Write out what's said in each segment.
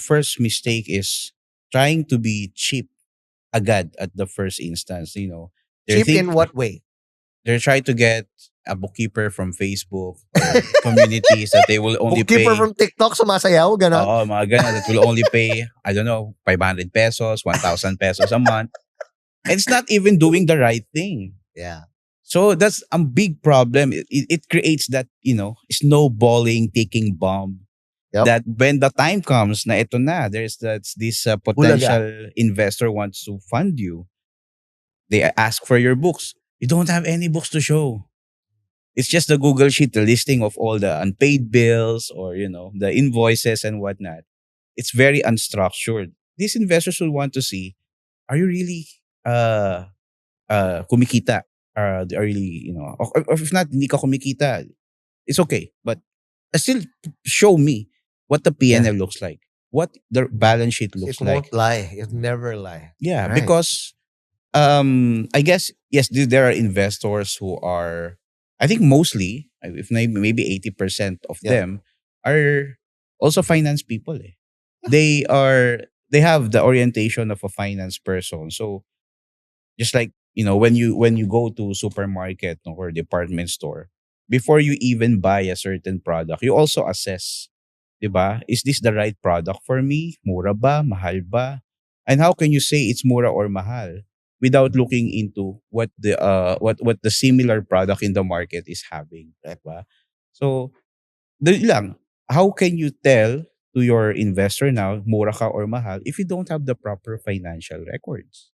first mistake is trying to be cheap agad at the first instance. They Cheap in think what way? they're trying to get a bookkeeper from Facebook or communities that they will only Bookkeeper pay. from TikTok sumasayaw, ganon. Oo, mga ganun, that will only pay, I don't know, 500 pesos, 1,000 pesos a month. And it's not even doing the right thing. Yeah. So that's a big problem. It creates that, snowballing, ticking bomb. Yep. That when the time comes na ito na, this potential investor wants to fund you. They ask for your books. You don't have any books to show. It's just the Google Sheet, the listing of all the unpaid bills or, the invoices and whatnot. It's very unstructured. These investors will want to see, are you really kumikita? Are really, or if not, hindi ka kumikita, it's okay. But still show me what the P&L looks like, what the balance sheet looks like. It won't lie. It never lie. Yeah, Right. because I guess, yes, there are investors who are, I think mostly, if maybe 80% of them are also finance people. They have the orientation of a finance person. So just like, when you go to supermarket or department store, before you even buy a certain product, you also assess, diba? Is this the right product for me? Mura ba? Mahal ba? And how can you say it's mura or mahal without looking into what the similar product in the market is having, diba? So, how can you tell to your investor now mura ka or mahal if you don't have the proper financial records?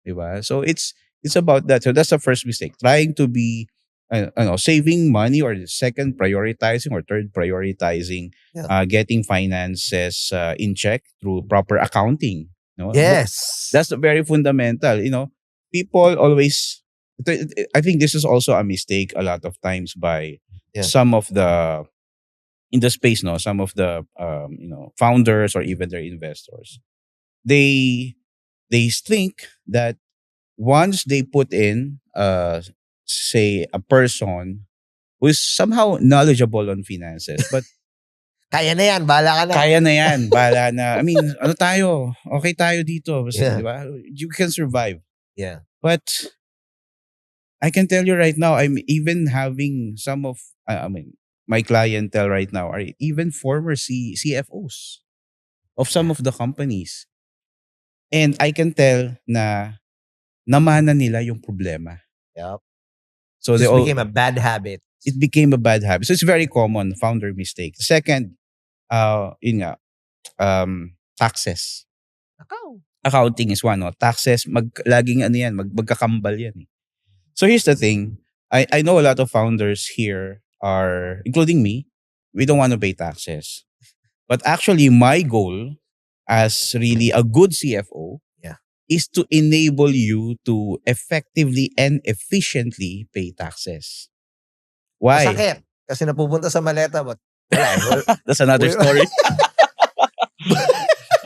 Diba? So it's about that. So that's the first mistake. Trying to be saving money, or the second, prioritizing, or third, prioritizing getting finances in check through proper accounting. Yes. That's very fundamental. People always, I think this is also a mistake a lot of times by some of the in the space, some of the founders or even their investors. They think that once they put in say a person who is somehow knowledgeable on finances, but kaya na yan, bahala ka na. Kaya na yan, bahala na. I mean, tayo? Okay tayo dito. Basta, di ba? You can survive. Yeah. But I can tell you right now, I'm even having some of, my clientele right now are even former CFOs of some of the companies. And I can tell na namana nila yung problema. Yep. So This became a bad habit. It became a bad habit. So it's very common, founder mistake. Second, yun nga, taxes. Accounting is one. No? Taxes, laging magkakambal yan. So here's the thing. I know a lot of founders here are, including me, we don't want to pay taxes. But actually, my goal as really a good CFO is to enable you to effectively and efficiently pay taxes. Why? Masakit. Kasi napupunta sa maleta, but that's another story.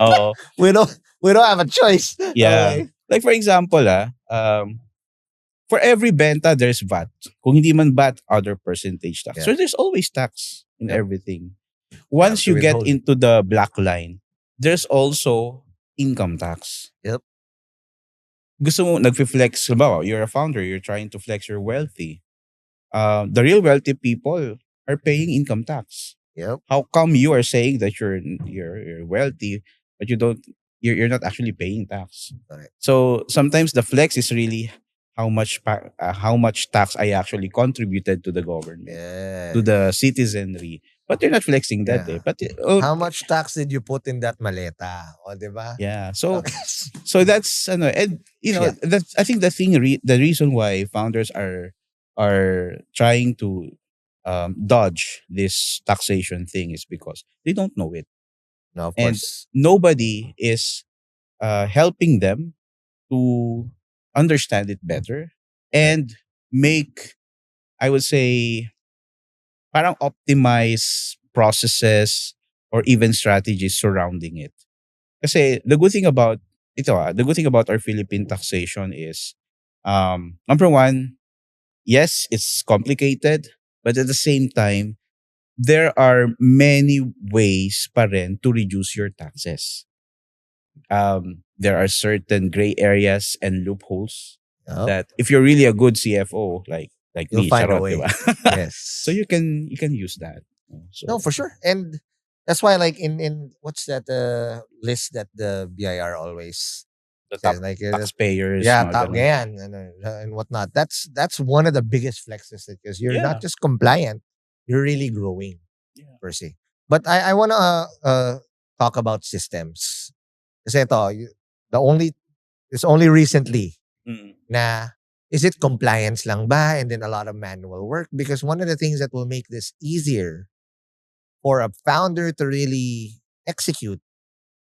Oh, we don't have a choice. Yeah. Okay. Like for example, for every benta, there's VAT. Kung hindi man VAT, other percentage tax. So there's always tax in everything. Once you get into the black line, there's also income tax. Yep. Gusto mo, nag-flex, you're a founder, you're trying to flex your wealthy. The real wealthy people are paying income tax. Yep. How come you are saying that you're wealthy, but you're not actually paying tax? Correct. So sometimes the flex is really how much tax I actually contributed to the government, to the citizenry. But you're not flexing that day. But how much tax did you put in that maleta? O, diba? Yeah. So so that's and that's, I think the reason why founders are trying to dodge this taxation thing is because they don't know it. No, of and course. nobody is helping them to understand it better and make, I would say, parang optimize processes or even strategies surrounding it. Kasi the good thing about our Philippine taxation is, number one, yes, it's complicated, but at the same time, there are many ways pa rin to reduce your taxes. There are certain gray areas and loopholes Oh, that if you're really a good CFO, like you'll me, find a charot, way. di ba? Yes. So you can use that. So No, for sure. And that's why, like, in what's that list that the BIR always the says, top like, taxpayers, yeah, mga top ganun. ganyan, and whatnot. That's one of the biggest flexes, because you're Yeah. not just compliant, you're really growing Yeah. per se. But I wanna talk about systems. Kasi it's only recently Mm. na, is it compliance lang ba and then a lot of manual work? Because one of the things that will make this easier for a founder to really execute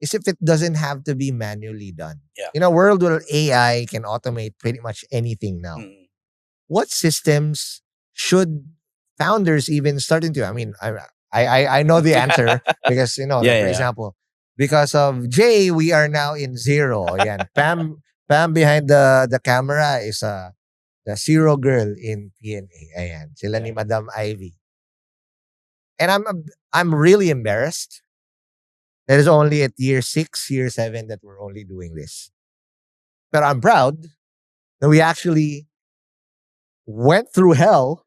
is if it doesn't have to be manually done. Yeah. In a world where AI can automate pretty much anything now, Mm. what systems should founders even start into? I mean, I know the answer because, Yeah, like, for yeah. example, because of Jay, we are now in zero. Yan. Pam behind the camera is the zero girl in PNA. Ayan. Sila ni Yeah. Madam Ivy. And I'm really embarrassed. It is only at year 6, year 7 that we're only doing this. But I'm proud that we actually went through hell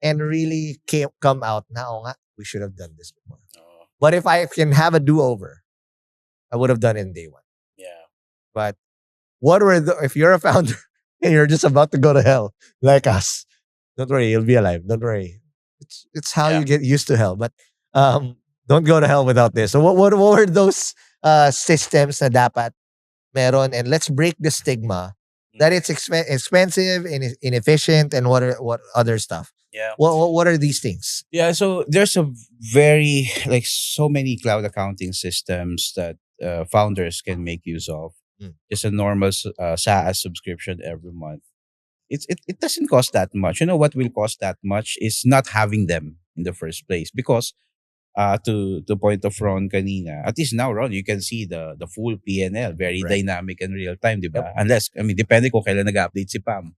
and really come out na, "Oo nga, we should have done this before." Oh, But if I can have a do-over, I would have done it in day 1. yeah. But if you're a founder and you're just about to go to hell like us, don't worry, you'll be alive. Don't worry. It's how Yeah. you get used to hell. But don't go to hell without this. So what were those systems na dapat meron? And let's break the stigma that it's expensive and inefficient and what other stuff. Yeah. What are these things? Yeah, so there's a very so many cloud accounting systems that founders can make use of. Mm. Just a normal SaaS subscription every month. It doesn't cost that much. You know what will cost that much is not having them in the first place. Because to the point of Ron kanina, at least now, Ron, you can see the full PNL, very Right. dynamic and real time, di ba? Unless, depende kung kailan nag-update si Pam.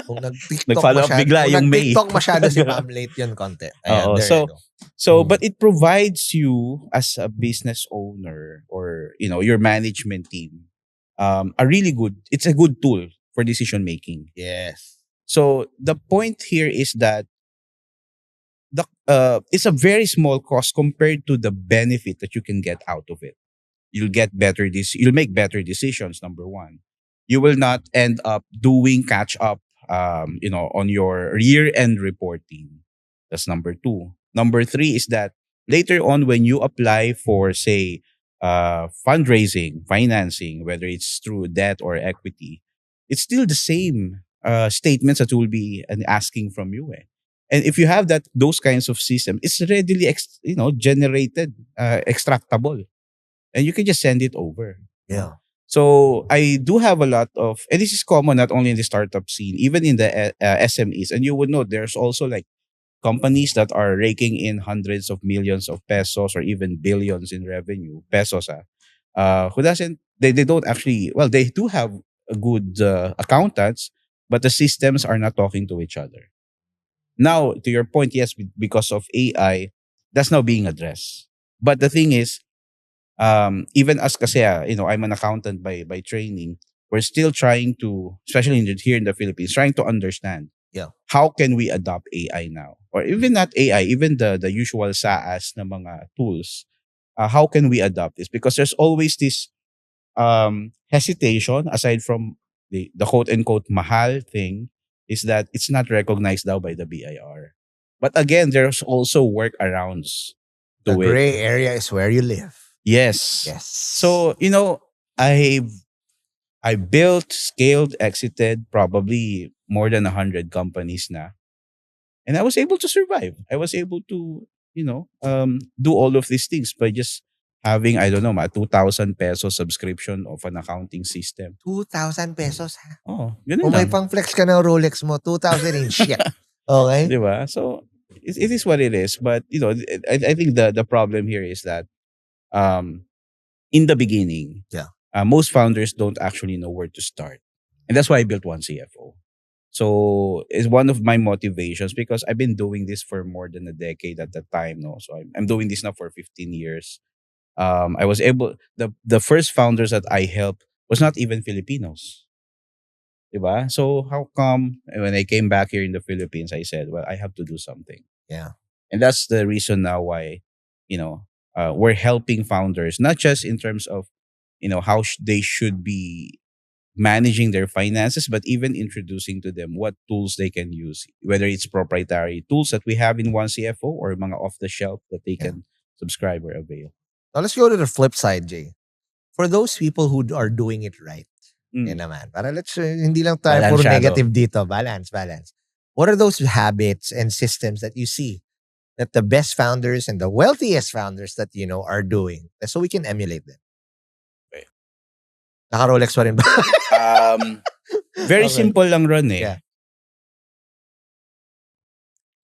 Kung nag-TikTok Nag-follow up bigla yung May. nag-TikTok masyado si Pam, late yun konti. Ayan, Oo, there you go. So, Mm. but it provides you as a business owner or your management team, it's a good tool for decision making. Yes. So the point here is that it's a very small cost compared to the benefit that you can get out of it. You'll make better decisions. Number one, you will not end up doing catch up, on your year end reporting. That's number two. Number three is that later on, when you apply for, say, fundraising, financing, whether it's through debt or equity, it's still the same statements that will be asking from you. And if you have those kinds of system, it's readily generated, extractable, and you can just send it over. Yeah. So I do have a lot of, and this is common not only in the startup scene, even in the SMEs. And you would know there's also like companies that are raking in hundreds of millions of pesos or even billions in revenue, pesos, who they don't actually, well, they do have a good accountants, but the systems are not talking to each other. Now, to your point, yes, because of AI, that's now being addressed. But the thing is, even as kasi, I'm an accountant by training, we're still trying to, especially here in the Philippines, trying to understand how can we adopt AI now? Or even not AI, even the usual SaaS na mga tools. How can we adopt this? Because there's always this hesitation, aside from the quote unquote mahal thing, is that it's not recognized now by the BIR. But again, there's also workarounds to The it. gray area is where you live. Yes. Yes. So, I built, scaled, exited probably more than 100 companies na. And I was able to survive. I was able to, do all of these things by just having, I don't know, 2,000 peso subscription of an accounting system. 2,000 pesos, ha? Oh, ganun Kung may lang. pang-flex ka ng Rolex mo, 2,000 in shit. Okay? Diba? So, it is what it is. But, I think the problem here is that in the beginning, most founders don't actually know where to start. And that's why I built One CFO. So it's one of my motivations because I've been doing this for more than a decade at the time. No, so I'm doing this now for 15 years. I was able the first founders that I helped was not even Filipinos. Diba? So how come when I came back here in the Philippines, I said, well, I have to do something. Yeah. And that's the reason now why, we're helping founders, not just in terms of, how they should be managing their finances, but even introducing to them what tools they can use, whether it's proprietary tools that we have in One CFO or mga off the shelf that they Yeah. can subscribe or avail. Now let's go to the flip side, Jay. For those people who are doing it right, Mm. yun naman. Para hindi lang tayo puro Balansyado. negative dito. Balance. What are those habits and systems that you see that the best founders and the wealthiest founders that you know are doing, so we can emulate them? Okay. Naka-Rolex pa rin ba? Very Okay. simple lang, Ron, eh. Yeah.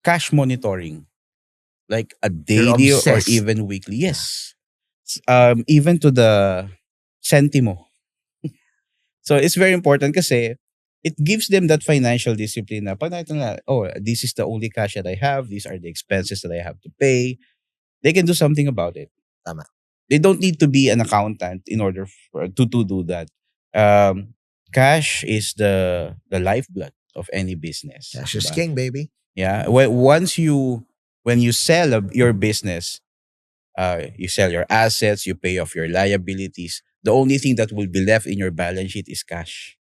Cash monitoring. Like a daily or obsessed. even weekly. Yes. Even to the centimo. So it's very important kasi it gives them that financial discipline na pag nakita nila, oh, this is the only cash that I have, these are the expenses that I have to pay. They can do something about it. Tama. They don't need to be an accountant in order to do that. Cash is the lifeblood of any business. Cash is diba? king, baby. Yeah. When you sell your business, you sell your assets, you pay off your liabilities. The only thing that will be left in your balance sheet is cash.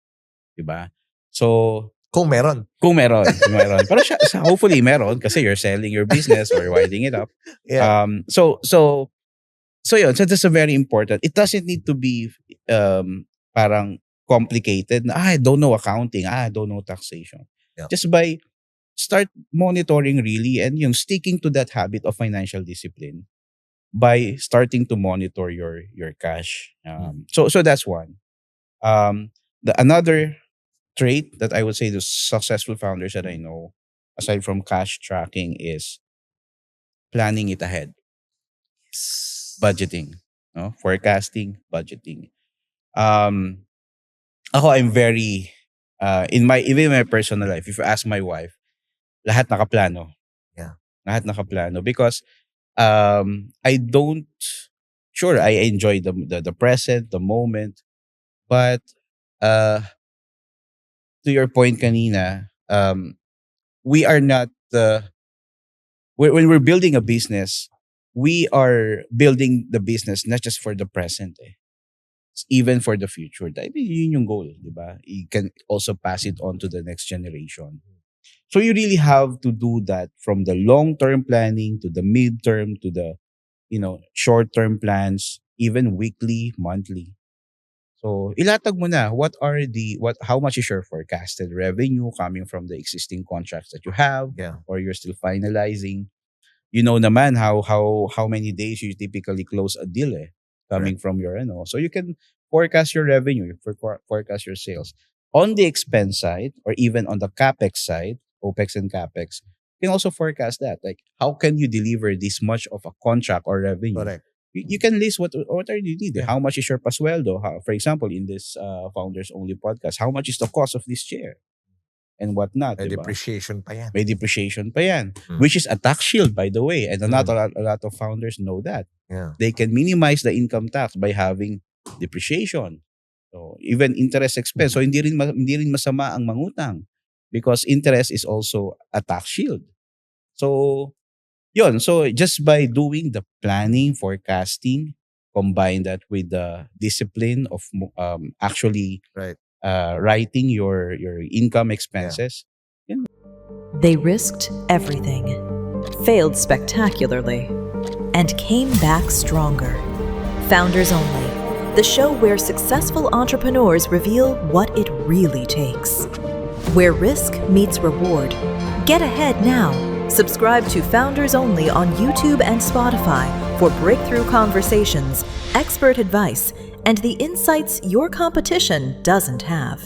Diba? So, Kung meron. kung meron. Pero hopefully meron kasi you're selling your business or winding it up. Yeah. So yun. So that's a very important. It doesn't need to be parang complicated. I don't know accounting. I don't know taxation. Yeah. Just by start monitoring really and sticking to that habit of financial discipline by starting to monitor your cash. So that's one. Another trait that I would say the successful founders that I know, aside from cash tracking, is planning it ahead. Budgeting, no? Forecasting, budgeting. Ako, I'm very even in my personal life, if you ask my wife, lahat nakaplano. Yeah. Lahat nakaplano because I don't sure I enjoy the present, the moment, but to your point kanina, we are not when we're building a business, we are building the business not just for the present, it's even for the future. I mean, yun yung goal, di ba? You can also pass it on to the next generation. So you really have to do that from the long-term planning to the mid-term to the short-term plans, even weekly, monthly. So ilatag mo na how much is your forecasted revenue coming from the existing contracts that you have Yeah. or you're still finalizing. You know naman how many days you typically close a deal coming from your so you can forecast your revenue, forecast your sales. On the expense side or even on the capex side, OPEX and capex, you can also forecast that. Like how can you deliver this much of a contract or revenue? Correct. You can list what are you need. Yeah. How much is your pasweldo? For example, in this Founders Only podcast, how much is the cost of this chair and whatnot? May diba? depreciation pa yan. May depreciation pa yan, Mm. which is a tax shield, by the way. And not Mm. a lot of founders know that. Yeah. They can minimize the income tax by having depreciation. So even interest expense. So hindi rin masama ang mangutang because interest is also a tax shield. So yun. So just by doing the planning, forecasting, combine that with the discipline of actually Right. writing your income expenses. They risked everything, failed spectacularly, and came back stronger. Founders Only, the show where successful entrepreneurs reveal what it really takes. Where risk meets reward. Get ahead now. Subscribe to Founders Only on YouTube and Spotify for breakthrough conversations, expert advice, and the insights your competition doesn't have.